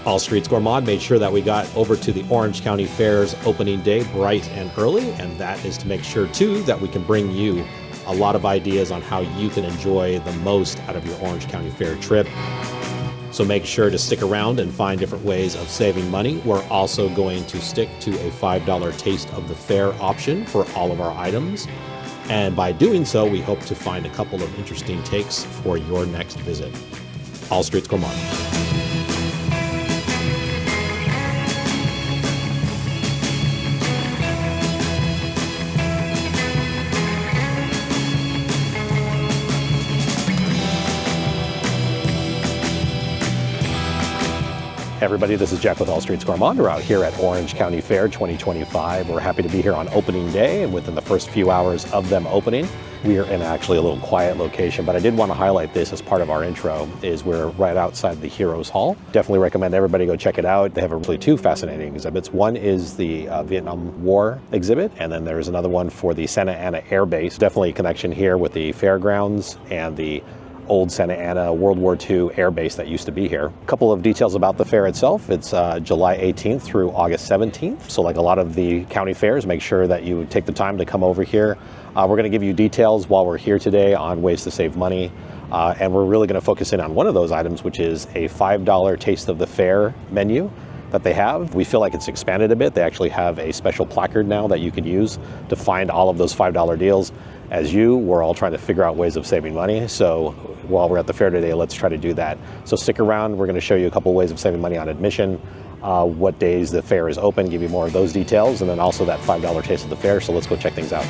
All Streets Gourmand made sure that we got over to the Orange County Fair's opening day bright and early, and that is to make sure too that we can bring you a lot of ideas on how you can enjoy the most out of your Orange County Fair trip. So make sure to stick around and find different ways of saving money. We're also going to stick to a $5 taste of the fair option for all of our items. And by doing so, we hope to find a couple of interesting takes for your next visit. All Streets Gourmand. Hey everybody, this is Jeff with All Streets Gourmand. We're out here at Orange County Fair 2025. We're happy to be here on opening day, and within the first few hours of them opening, we are in actually a little quiet location, but I did want to highlight this as part of our intro, is we're right outside the Heroes Hall. Definitely recommend everybody go check it out. They have actually two fascinating exhibits. One is the Vietnam War exhibit, and then there's another one for the Santa Ana Air Base. Definitely a connection here with the fairgrounds and the old Santa Ana World War II air base that used to be here. A couple of details about the fair itself. It's July 18th through August 17th. So like a lot of the county fairs, make sure that you take the time to come over here. We're going to give you details while we're here today on ways to save money. And we're really going to focus in on one of those items, which is a $5 Taste of the Fair menu that they have. We feel like it's expanded a bit. They actually have a special placard now that you can use to find all of those $5 deals. As we're all trying to figure out ways of saving money. So while we're at the fair today, let's try to do that. So stick around. We're going to show you a couple ways of saving money on admission, what days the fair is open, give you more of those details, and then also that $5 Taste of the Fair. So let's go check things out.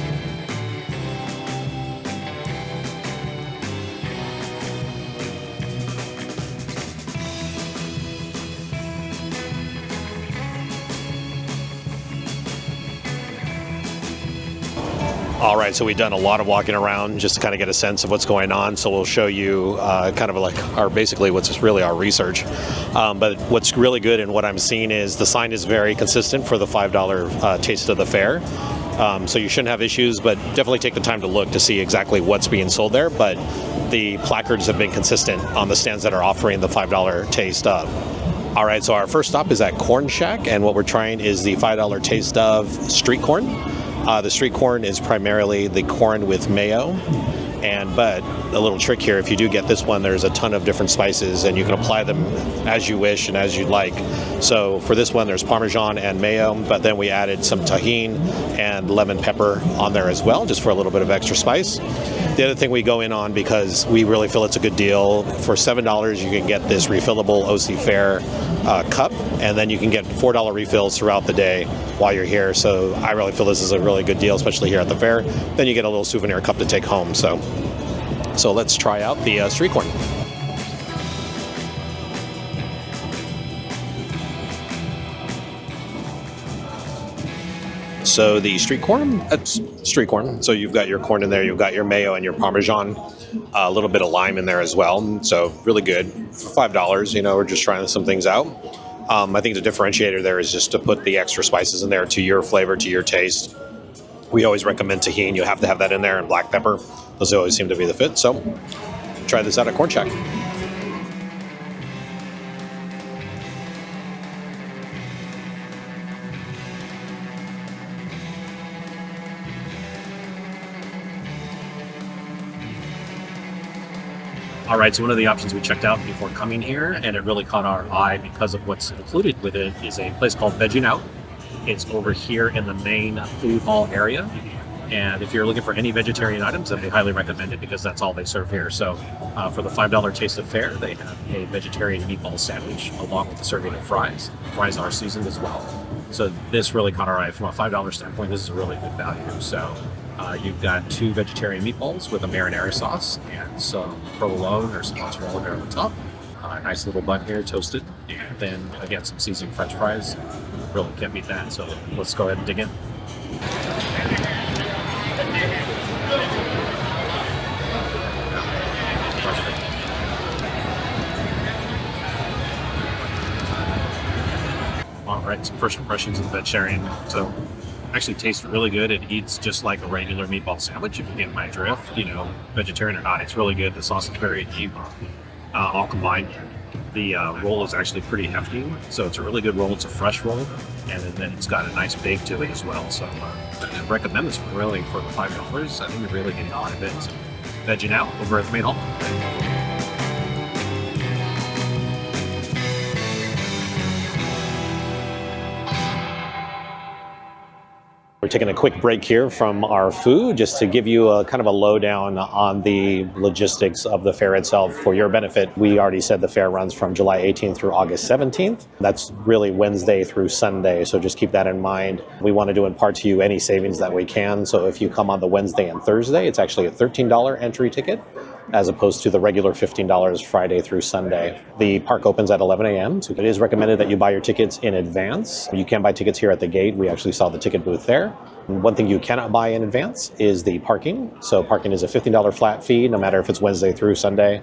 All right, so we've done a lot of walking around just to kind of get a sense of what's going on. So we'll show you kind of like basically what's really our research. But what's really good and what I'm seeing is the sign is very consistent for the $5 Taste of the Fair. So you shouldn't have issues, but definitely take the time to look to see exactly what's being sold there. But the placards have been consistent on the stands that are offering the $5 taste of. All right, so our first stop is at Corn Shack, and what we're trying is the $5 taste of street corn. The street corn is primarily the corn with mayo, but a little trick here, if you do get this one, there's a ton of different spices and you can apply them as you wish and as you'd like. So for this one, there's Parmesan and mayo, but then we added some tahini and lemon pepper on there as well, just for a little bit of extra spice. The other thing we go in on, because we really feel it's a good deal, for $7 you can get this refillable OC Fair cup, and then you can get $4 refills throughout the day while you're here. So I really feel this is a really good deal, especially here at the fair. Then you get a little souvenir cup to take home. So let's try out the street corn. So the street corn, that's street corn. So you've got your corn in there, you've got your mayo and your Parmesan, a little bit of lime in there as well. So really good for $5. We're just trying some things out. I think the differentiator there is just to put the extra spices in there to your flavor, to your taste. We always recommend tahini. You have to have that in there, and black pepper. Those always seem to be the fit. So try this out at Corn Shack. All right, so one of the options we checked out before coming here, and it really caught our eye because of what's included with it, is a place called Vegging Out. It's over here in the main food hall area. And if you're looking for any vegetarian items, then we highly recommend it because that's all they serve here. So for the $5 Taste of Fair, they have a vegetarian meatball sandwich along with a serving of fries. Fries are seasoned as well. So this really caught our eye. From a $5 standpoint, this is a really good value. So you've got 2 vegetarian meatballs with a marinara sauce and some provolone or some mozzarella there on the top. A nice little bun here, toasted. And then, again, some seasoned French fries. Really can't beat that. So let's go ahead and dig in. All right, some first impressions of the vegetarian. So actually tastes really good. It eats just like a regular meatball sandwich, if you get my drift, vegetarian or not. It's really good. The sauce is very deep, all combined. The roll is actually pretty hefty, so it's a really good roll. It's a fresh roll, and then it's got a nice bake to it as well. So I recommend this one really for $5. I think you're really getting a lot of it. So, Veggie Now over at the main hall. We're taking a quick break here from our food just to give you a kind of a lowdown on the logistics of the fair itself. For your benefit, we already said the fair runs from July 18th through August 17th. That's really Wednesday through Sunday, so just keep that in mind. We want to impart to you any savings that we can, so if you come on the Wednesday and Thursday, it's actually a $13 entry ticket, as opposed to the regular $15 Friday through Sunday. The park opens at 11 a.m., so it is recommended that you buy your tickets in advance. You can buy tickets here at the gate. We actually saw the ticket booth there. One thing you cannot buy in advance is the parking. So parking is a $15 flat fee, no matter if it's Wednesday through Sunday.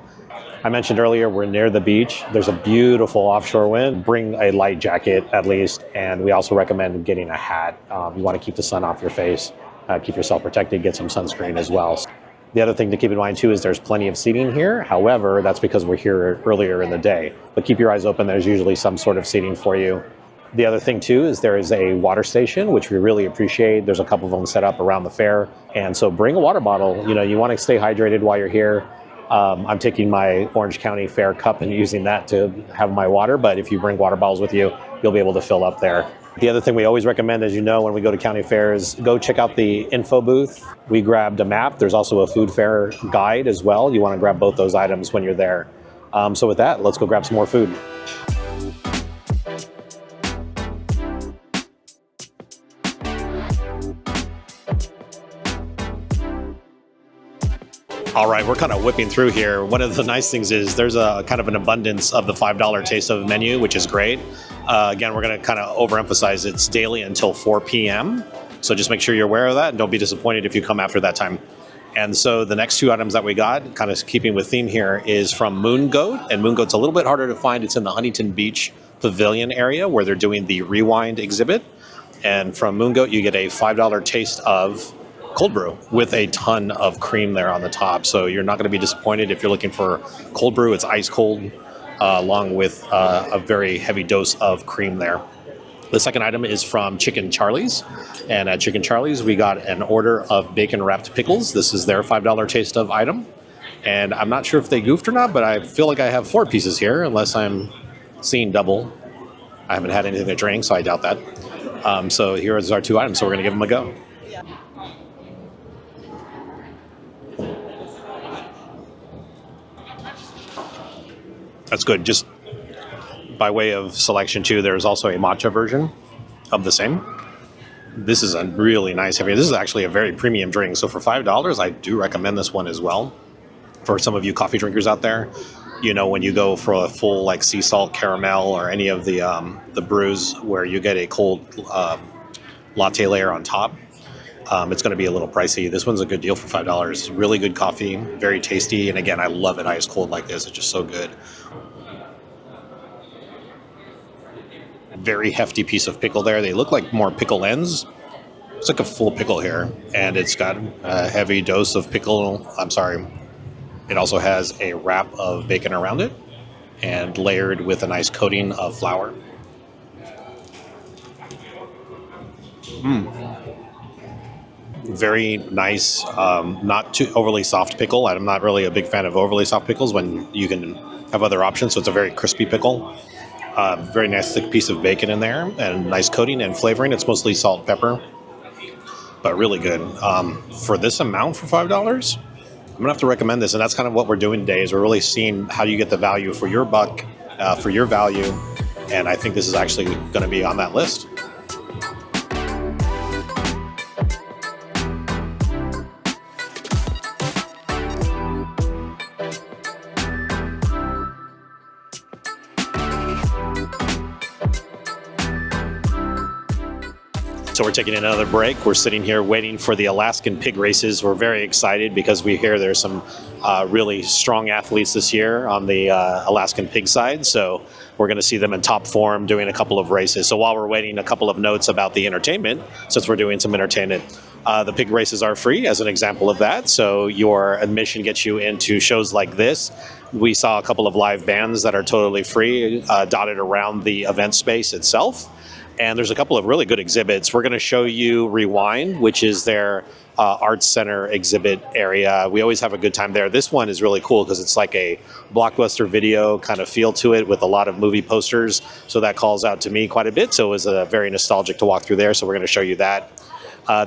I mentioned earlier, we're near the beach. There's a beautiful offshore wind. Bring a light jacket at least, and we also recommend getting a hat. You want to keep the sun off your face, keep yourself protected, get some sunscreen as well. The other thing to keep in mind too is there's plenty of seating here. However, that's because we're here earlier in the day. But keep your eyes open, there's usually some sort of seating for you. The other thing too is there is a water station, which we really appreciate. There's a couple of them set up around the fair. And so bring a water bottle. You want to stay hydrated while you're here. I'm taking my Orange County Fair cup and using that to have my water. But if you bring water bottles with you, you'll be able to fill up there. The other thing we always recommend, as you know, when we go to county fairs, go check out the info booth. We grabbed a map. There's also a food fair guide as well. You want to grab both those items when you're there. So with that, let's go grab some more food. All right, we're kind of whipping through here. One of the nice things is there's a kind of an abundance of the $5 taste of menu, which is great. Again, we're going to kind of overemphasize it's daily until 4 p.m. So just make sure you're aware of that and don't be disappointed if you come after that time. And so the next two items that we got, kind of keeping with theme here, is from Moon Goat. And Moon Goat's a little bit harder to find. It's in the Huntington Beach Pavilion area where they're doing the Rewind exhibit. And from Moon Goat, you get a $5 taste of cold brew with a ton of cream there on the top. So you're not going to be disappointed if you're looking for cold brew. It's ice cold, along with a very heavy dose of cream there. The second item is from Chicken Charlie's. And at Chicken Charlie's, we got an order of bacon-wrapped pickles. This is their $5 taste of item. And I'm not sure if they goofed or not, but I feel like I have 4 pieces here, unless I'm seeing double. I haven't had anything to drink, so I doubt that. So here's our 2 items, so we're going to give them a go. That's good. Just by way of selection too, there's also a matcha version of the same. This is a really nice heavy. This is actually a very premium drink. So for $5, I do recommend this one as well. For some of you coffee drinkers out there, when you go for a full like sea salt caramel or any of the brews where you get a cold latte layer on top, it's going to be a little pricey. This one's a good deal for $5. Really good coffee, very tasty. And again, I love it ice cold like this. It's just so good. Very hefty piece of pickle there. They look like more pickle ends. It's like a full pickle here. And it's got a heavy dose of pickle. It also has a wrap of bacon around it and layered with a nice coating of flour. Very nice, not too overly soft pickle. I'm not really a big fan of overly soft pickles when you can have other options. So it's a very crispy pickle. Very nice thick piece of bacon in there and nice coating and flavoring. It's mostly salt and pepper, but really good. For this amount for $5, I'm gonna have to recommend this. And that's kind of what we're doing today is we're really seeing how you get the value for your buck, for your value. And I think this is actually gonna be on that list. So we're taking another break. We're sitting here waiting for the Alaskan pig races. We're very excited because we hear there's some really strong athletes this year on the Alaskan pig side. So we're going to see them in top form doing a couple of races. So while we're waiting, a couple of notes about the entertainment, since we're doing some entertainment. The pig races are free as an example of that. So your admission gets you into shows like this. We saw a couple of live bands that are totally free, dotted around the event space itself. And there's a couple of really good exhibits. We're going to show you Rewind, which is their arts center exhibit area. We always have a good time there. This one is really cool because it's like a blockbuster video kind of feel to it with a lot of movie posters. So that calls out to me quite a bit. So it was very nostalgic to walk through there. So we're going to show you that.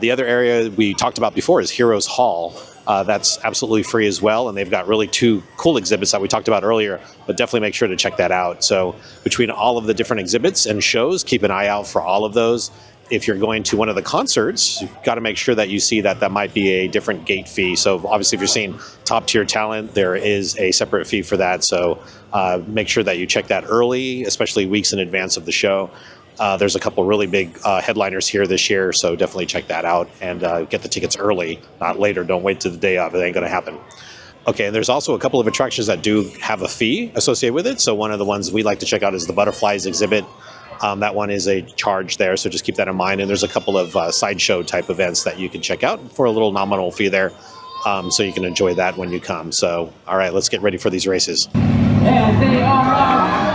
The other area we talked about before is Heroes Hall. That's absolutely free as well, and they've got really two cool exhibits that we talked about earlier, but definitely make sure to check that out. So between all of the different exhibits and shows, keep an eye out for all of those. If you're going to one of the concerts, you've got to make sure that you see that that might be a different gate fee. So obviously if you're seeing top tier talent, there is a separate fee for that. So make sure that you check that early, especially weeks in advance of the show. There's a couple really big headliners here this year, so definitely check that out and get the tickets early, not later. Don't wait to the day of. It ain't going to happen. Okay, and there's also a couple of attractions that do have a fee associated with it. So one of the ones we like to check out is the Butterflies exhibit. That one is a charge there, so just keep that in mind. And there's a couple of sideshow type events that you can check out for a little nominal fee there, so you can enjoy that when you come. So, all right, let's get ready for these races. And they are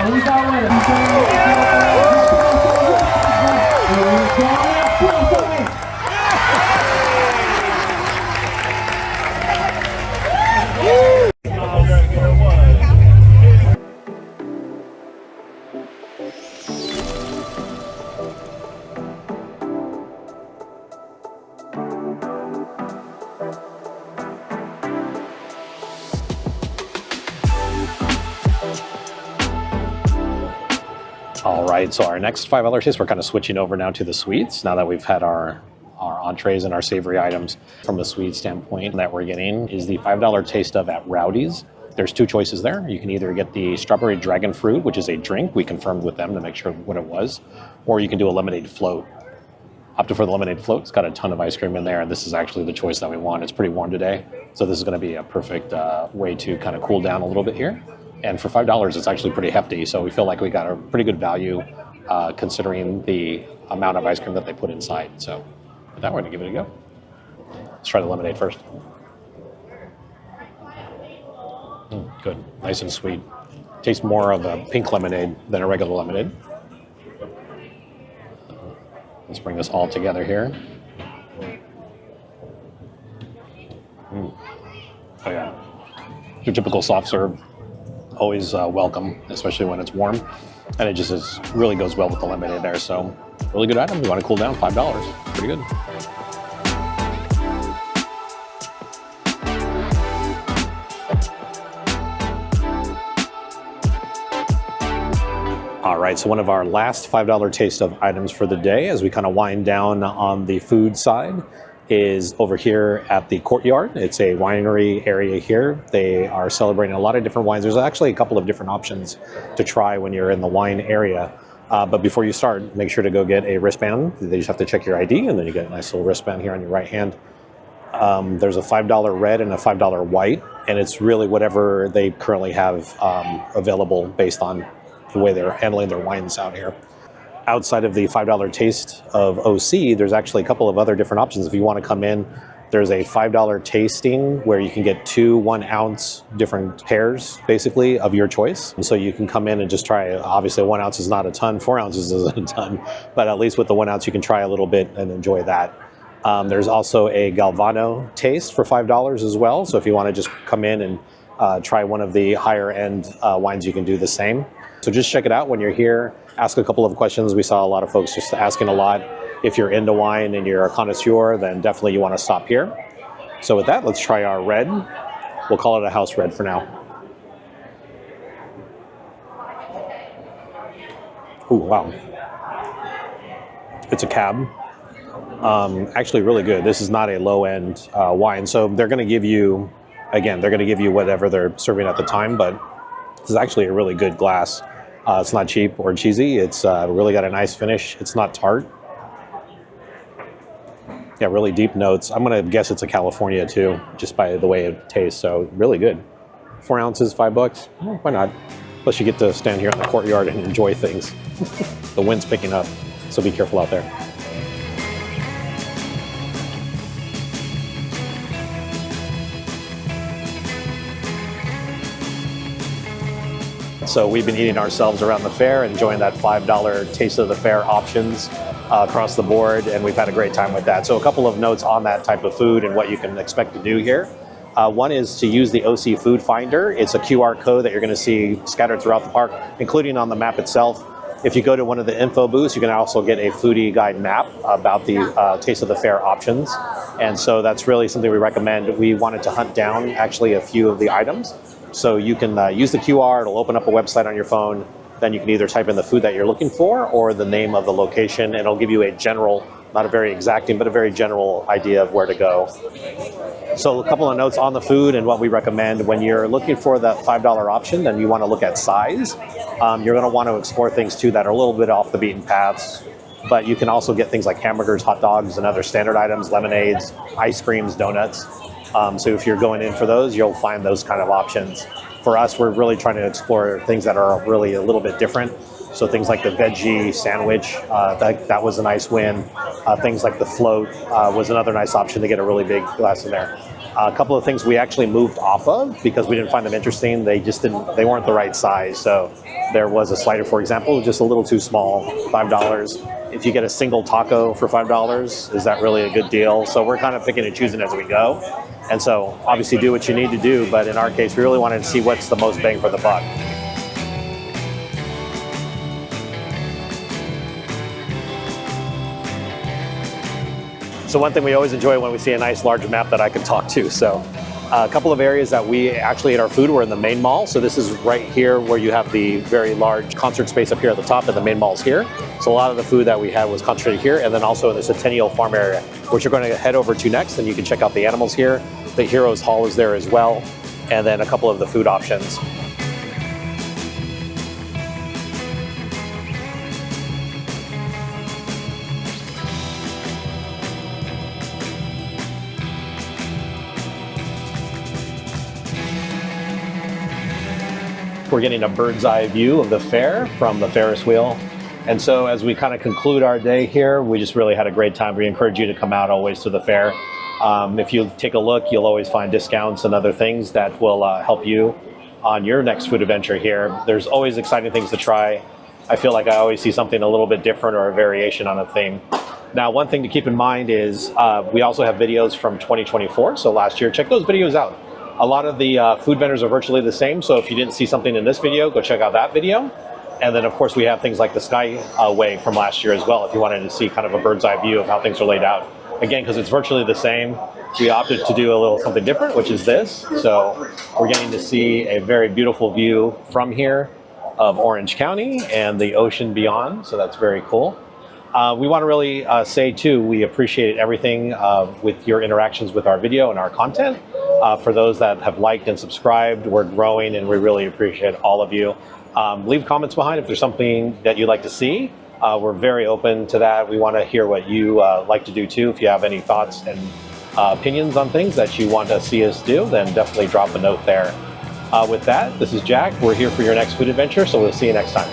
who's our winner? All right, so our next $5 taste, we're kind of switching over now to the sweets, now that we've had our entrees and our savory items. From the sweet standpoint that we're getting is the $5 taste of at Rowdy's. There's two choices there. You can either get the strawberry dragon fruit, which is a drink. We confirmed with them to make sure what it was, or you can do a lemonade float. Opted for the lemonade float. It's got a ton of ice cream in there, and this is actually the choice that we want. It's pretty warm today, so this is going to be a perfect way to kind of cool down a little bit here. And for $5, it's actually pretty hefty, so we feel like we got a pretty good value considering the amount of ice cream that they put inside. So with that, we're going to give it a go. Let's try the lemonade first. Good, nice and sweet. Tastes more of a pink lemonade than a regular lemonade. Let's bring this all together here. Oh yeah, your typical soft serve. Always welcome, especially when it's warm, and it just really goes well with the lemonade there. So really good item. You want to cool down, $5, pretty good. All right, so one of our last $5 taste of items for the day as we kind of wind down on the food side is over here at the courtyard. It's a winery area here. They are celebrating a lot of different wines. There's actually a couple of different options to try when you're in the wine area. But before you start, make sure to go get a wristband. They just have to check your ID, and then you get a nice little wristband here on your right hand. There's a $5 red and a $5 white, and it's really whatever they currently have available based on the way they're handling their wines out here. Outside of the $5 taste of OC, there's actually a couple of other different options. If you want to come in, there's a $5 tasting where you can get 2 1-ounce different pairs, basically, of your choice. And so you can come in and just try. Obviously, 1 ounce is not a ton, 4 ounces isn't a ton, but at least with the 1 ounce, you can try a little bit and enjoy that. There's also a Galvano taste for $5 as well. So if you want to just come in and try one of the higher end wines, you can do the same. So just check it out when you're here. Ask a couple of questions. We saw a lot of folks just asking a lot. If you're into wine and you're a connoisseur, then definitely you want to stop here. So with that, let's try our red. We'll call it a house red for now. Ooh, wow. It's a cab. Actually really good. This is not a low-end wine. So they're going to give you, again, they're going to give you whatever they're serving at the time, but this is actually a really good glass. It's not cheap or cheesy. It's really got a nice finish. It's not tart. Yeah, Yeah, really deep notes. I'm gonna guess it's a California too, just by the way it tastes. So really good. 4 ounces, $5. Why not? Plus you get to stand here in the courtyard and enjoy things. The wind's picking up, so be careful out there. So we've been eating ourselves around the fair, enjoying that $5 taste of the fair options across the board, and we've had a great time with that. So a couple of notes on that type of food and what you can expect to do here. One is to use the OC Food Finder. It's a QR code that you're going to see scattered throughout the park, including on the map itself. If you go to one of the info booths, you can also get a foodie guide map about the Taste of the Fair options. And so that's really something we recommend. We wanted to hunt down actually a few of the items. So you can use the QR, it'll open up a website on your phone. Then you can either type in the food that you're looking for or the name of the location, and it'll give you a general, not a very exacting, but a very general idea of where to go. So a couple of notes on the food and what we recommend. When you're looking for that $5 option, then you want to look at size. You're going to want to explore things too that are a little bit off the beaten paths. But you can also get things like hamburgers, hot dogs, and other standard items, lemonades, ice creams, donuts. So if you're going in for those, you'll find those kind of options. For us, we're really trying to explore things that are really a little bit different. So things like the veggie sandwich, that was a nice win. Things like the float was another nice option to get a really big glass in there. A couple of things we actually moved off of because we didn't find them interesting. They weren't the right size. So there was a slider, for example, just a little too small, $5. If you get a single taco for $5, is that really a good deal? So we're kind of picking and choosing as we go. And so obviously do what you need to do, but in our case, we really wanted to see what's the most bang for the buck. So one thing we always enjoy when we see a nice large map that I can talk to. So a couple of areas that we actually ate our food were in the main mall. So this is right here where you have the very large concert space up here at the top, and the main mall's here. So a lot of the food that we had was concentrated here, and then also in the Centennial Farm area, which you're going to head over to next, and you can check out the animals here. The Heroes Hall is there as well, and then a couple of the food options. We're getting a bird's eye view of the fair from the Ferris wheel. And so as we kind of conclude our day here, we just really had a great time. We encourage you to come out always to the fair. If you take a look, you'll always find discounts and other things that will help you on your next food adventure here. There's always exciting things to try. I feel like I always see something a little bit different or a variation on a theme. Now, one thing to keep in mind is we also have videos from 2024, so last year. Check those videos out. A lot of the food vendors are virtually the same, so if you didn't see something in this video, go check out that video. And then, of course, we have things like the Skyway from last year as well, if you wanted to see kind of a bird's eye view of how things are laid out. Again, because it's virtually the same, we opted to do a little something different, which is this. So we're getting to see a very beautiful view from here of Orange County and the ocean beyond, so that's very cool. We want to really say, too, we appreciate everything with your interactions with our video and our content. For those that have liked and subscribed, we're growing, and we really appreciate all of you. Leave comments behind if there's something that you'd like to see. We're very open to that. We want to hear what you like to do, too. If you have any thoughts and opinions on things that you want to see us do, then definitely drop a note there. With that, this is Jack. We're here for your next food adventure, so we'll see you next time.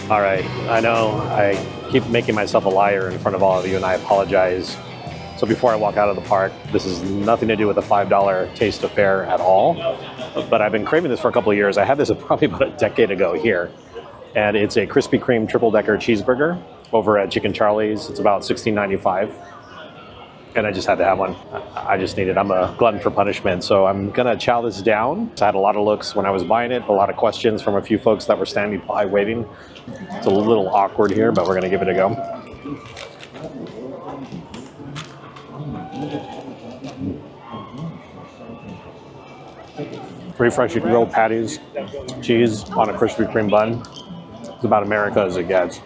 All right, I know I keep making myself a liar in front of all of you, and I apologize. So before I walk out of the park, this is nothing to do with the $5 Taste of Fair at all, but I've been craving this for a couple of years. I had this probably about a decade ago here, and it's a Krispy Kreme triple-decker cheeseburger over at Chicken Charlie's. It's about $16.95, and I just had to have one. I just need it. I'm a glutton for punishment, so I'm gonna chow this down. I had a lot of looks when I was buying it, a lot of questions from a few folks that were standing by waiting. It's a little awkward here, but we're gonna give it a go. Pretty fresh grilled patties, cheese on a Krispy Kreme bun. It's about America as it gets.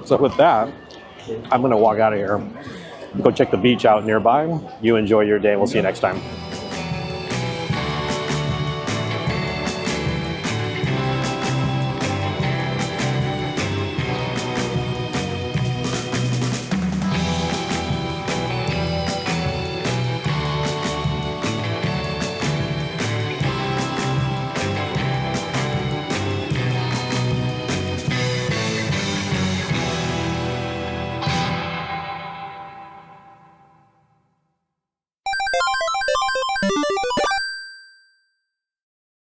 So with that, I'm gonna walk out of here, go check the beach out nearby. You enjoy your day, and we'll see you next time.